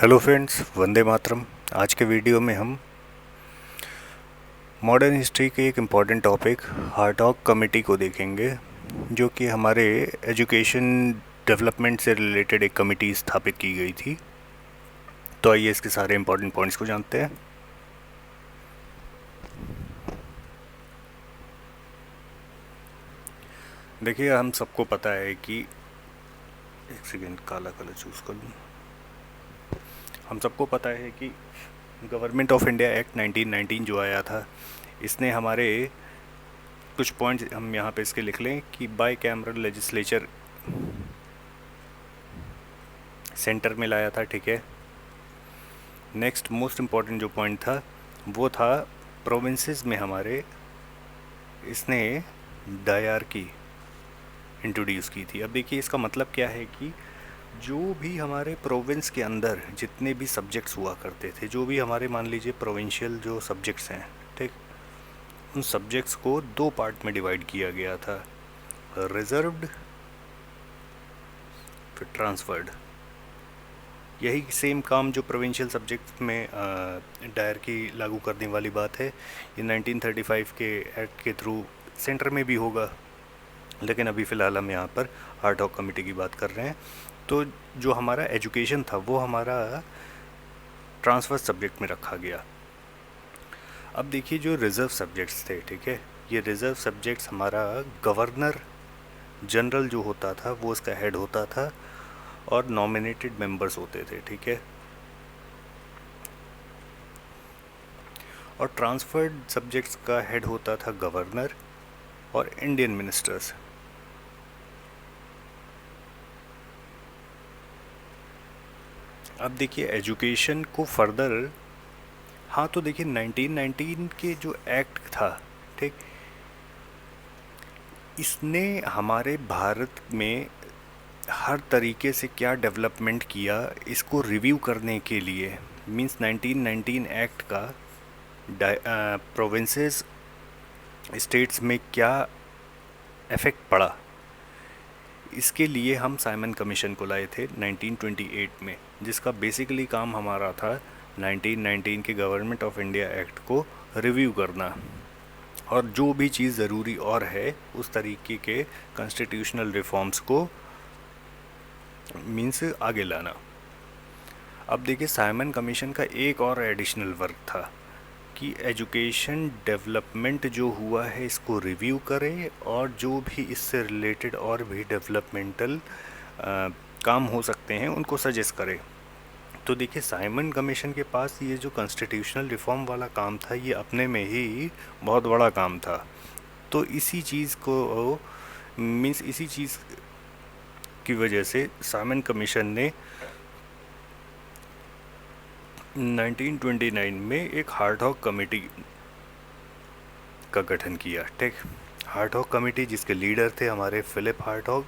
Hello friends, Vande Mataram. आज के video में हम मॉडर्न हिस्ट्री के एक इम्पॉर्टेंट टॉपिक हार्टॉग कमेटी को देखेंगे, जो कि हमारे एजुकेशन डेवलपमेंट से रिलेटेड एक कमेटी स्थापित की गई थी। तो आइए इसके सारे इम्पॉर्टेंट पॉइंट्स को जानते हैं। देखिए, हम सबको पता है कि एक सेकेंड काला कलर चूज़ कर लूँ। हम सबको पता है कि गवर्नमेंट ऑफ इंडिया एक्ट 1919 जो आया था, इसने हमारे कुछ पॉइंट्स हम यहाँ पे इसके लिख लें कि बाई कैमरल लेजिस्लेचर सेंटर में लाया था। ठीक है। नेक्स्ट मोस्ट इम्पॉर्टेंट जो पॉइंट था वो था प्रोविंसेस में हमारे इसने डायरकी इंट्रोड्यूस की थी। अब देखिए, इसका मतलब क्या है कि जो भी हमारे प्रोविंस के अंदर जितने भी सब्जेक्ट्स हुआ करते थे, जो भी हमारे मान लीजिए प्रोविंशियल जो सब्जेक्ट्स हैं, ठीक, उन सब्जेक्ट्स को दो पार्ट में डिवाइड किया गया था, रिजर्व्ड फिर ट्रांसफर्ड। यही सेम काम जो प्रोविंशियल सब्जेक्ट में डायर की लागू करने वाली बात है, ये 1935 के एक्ट के थ्रू सेंटर में भी होगा, लेकिन अभी फ़िलहाल हम यहाँ पर हार्टॉग कमेटी की बात कर रहे हैं। तो जो हमारा एजुकेशन था वो हमारा ट्रांसफर सब्जेक्ट में रखा गया। अब देखिए, जो रिज़र्व सब्जेक्ट्स थे, ठीक है, ये रिज़र्व सब्जेक्ट्स हमारा गवर्नर जनरल जो होता था वो उसका हेड होता था और नॉमिनेटेड मेंबर्स होते थे। ठीक है। और ट्रांसफर्ड सब्जेक्ट्स का हेड होता था गवर्नर और इंडियन मिनिस्टर्स। अब देखिए, एजुकेशन को फर्दर, हाँ, तो देखिए 1919 के जो एक्ट था, ठीक, इसने हमारे भारत में हर तरीके से क्या डेवलपमेंट किया इसको रिव्यू करने के लिए, मींस 1919 एक्ट का प्रोविंसेस स्टेट्स में क्या इफ़ेक्ट पड़ा, इसके लिए हम साइमन कमीशन को लाए थे 1928 में, जिसका बेसिकली काम हमारा था 1919 के गवर्नमेंट ऑफ इंडिया एक्ट को रिव्यू करना और जो भी चीज़ ज़रूरी और है उस तरीके के कॉन्स्टिट्यूशनल रिफॉर्म्स को मीन्स आगे लाना। अब देखिए, साइमन कमीशन का एक और एडिशनल वर्क था कि एजुकेशन डेवलपमेंट जो हुआ है इसको रिव्यू करे और जो भी इससे रिलेटेड और भी डेवलपमेंटल काम हो सकते हैं उनको सजेस्ट करे। तो देखिए, साइमन कमीशन के पास ये जो कॉन्स्टिट्यूशनल रिफॉर्म वाला काम था, ये अपने में ही बहुत बड़ा काम था। तो इसी चीज़ को मीन्स इसी चीज़ की वजह से साइमन कमीशन ने 1929 में एक हार्टॉग कमेटी का गठन किया। ठीक, हार्टॉग कमेटी जिसके लीडर थे हमारे फिलिप हार्टॉग,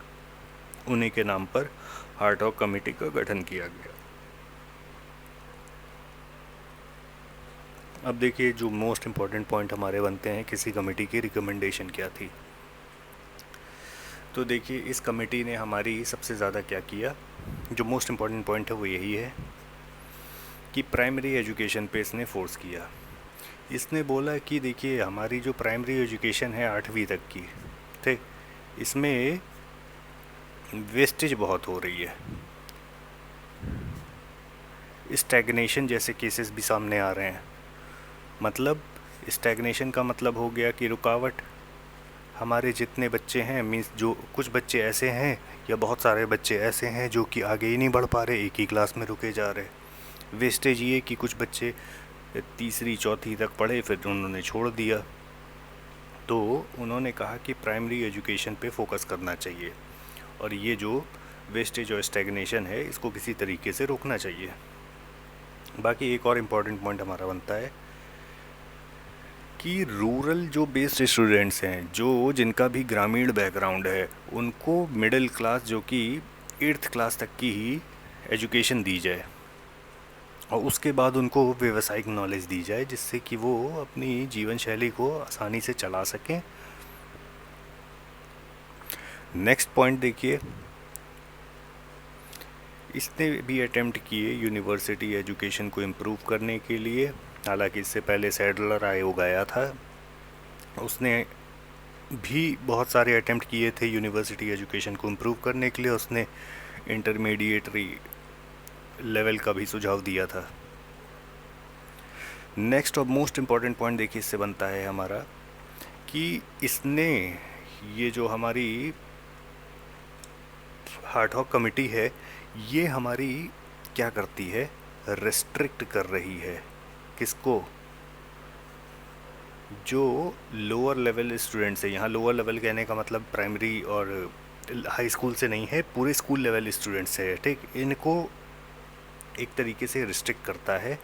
उन्हीं के नाम पर हार्टॉग कमेटी का गठन किया गया। अब देखिए, जो मोस्ट इम्पॉर्टेंट पॉइंट हमारे बनते हैं, किसी कमेटी की रिकमेंडेशन क्या थी। तो देखिए, इस कमेटी ने हमारी सबसे ज़्यादा क्या किया, जो मोस्ट इम्पॉर्टेंट पॉइंट है वो यही है कि प्राइमरी एजुकेशन पे इसने फोर्स किया। इसने बोला कि देखिए, हमारी जो प्राइमरी एजुकेशन है 8वीं तक की, ठीक, इसमें वेस्टेज बहुत हो रही है, स्टैग्नेशन जैसे केसेस भी सामने आ रहे हैं। मतलब स्टैग्नेशन का मतलब हो गया कि रुकावट। हमारे जितने बच्चे हैं, मीन्स जो कुछ बच्चे ऐसे हैं या बहुत सारे बच्चे ऐसे हैं जो कि आगे ही नहीं बढ़ पा रहे, एक ही क्लास में रुके जा रहे। वेस्टेज ये कि कुछ बच्चे तीसरी चौथी तक पढ़े फिर उन्होंने छोड़ दिया। तो उन्होंने कहा कि प्राइमरी एजुकेशन पे फोकस करना चाहिए और ये जो वेस्टेज और स्टैग्नेशन है इसको किसी तरीके से रोकना चाहिए। बाकी एक और इम्पॉर्टेंट पॉइंट हमारा बनता है कि रूरल जो बेस्ड स्टूडेंट्स हैं, जो जिनका भी ग्रामीण बैकग्राउंड है, उनको मिडिल क्लास जो कि 8th क्लास तक की ही एजुकेशन दी जाए और उसके बाद उनको व्यावसायिक नॉलेज दी जाए, जिससे कि वो अपनी जीवन शैली को आसानी से चला सकें। नेक्स्ट पॉइंट देखिए, इसने भी अटेम्प्ट किए यूनिवर्सिटी एजुकेशन को इम्प्रूव करने के लिए। हालांकि इससे पहले सैडलर आयोग आया था, उसने भी बहुत सारे अटेम्प्ट किए थे यूनिवर्सिटी एजुकेशन को इम्प्रूव करने के लिए। उसने इंटरमीडिएटरी लेवल का भी सुझाव दिया था। नेक्स्ट और मोस्ट इम्पॉर्टेंट पॉइंट देखिए इससे बनता है हमारा कि इसने ये जो हमारी हार्ट-हॉक कमेटी है, ये हमारी क्या करती है, रेस्ट्रिक्ट कर रही है किसको, जो लोअर लेवल स्टूडेंट्स है। यहाँ लोअर लेवल कहने का मतलब प्राइमरी और हाई स्कूल से नहीं है, पूरे स्कूल लेवल स्टूडेंट्स है, ठीक। इनको एक तरीके से रिस्ट्रिक्ट करता है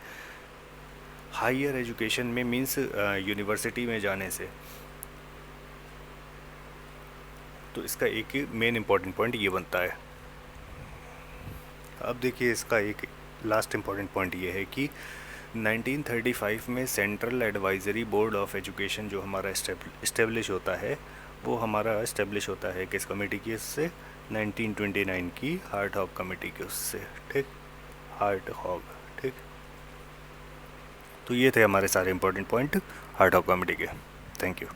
हायर एजुकेशन में, मींस यूनिवर्सिटी में जाने से। तो इसका एक मेन इम्पॉर्टेंट पॉइंट ये बनता है। अब देखिए इसका एक लास्ट इम्पॉर्टेंट पॉइंट ये है कि 1935 में central advisory board of education जो हमारा इस्टेब्लिश होता है, वो हमारा इस्टेब्लिश होता है किस कमेटी की, इससे 1929 की हार्ट-हॉक कमेटी के उससे, ठीक, हार्ट-हॉक, ठीक। तो ये थे हमारे सारे इम्पोर्टेंट पॉइंट हार्ट-हॉक कमेटी के। Thank you.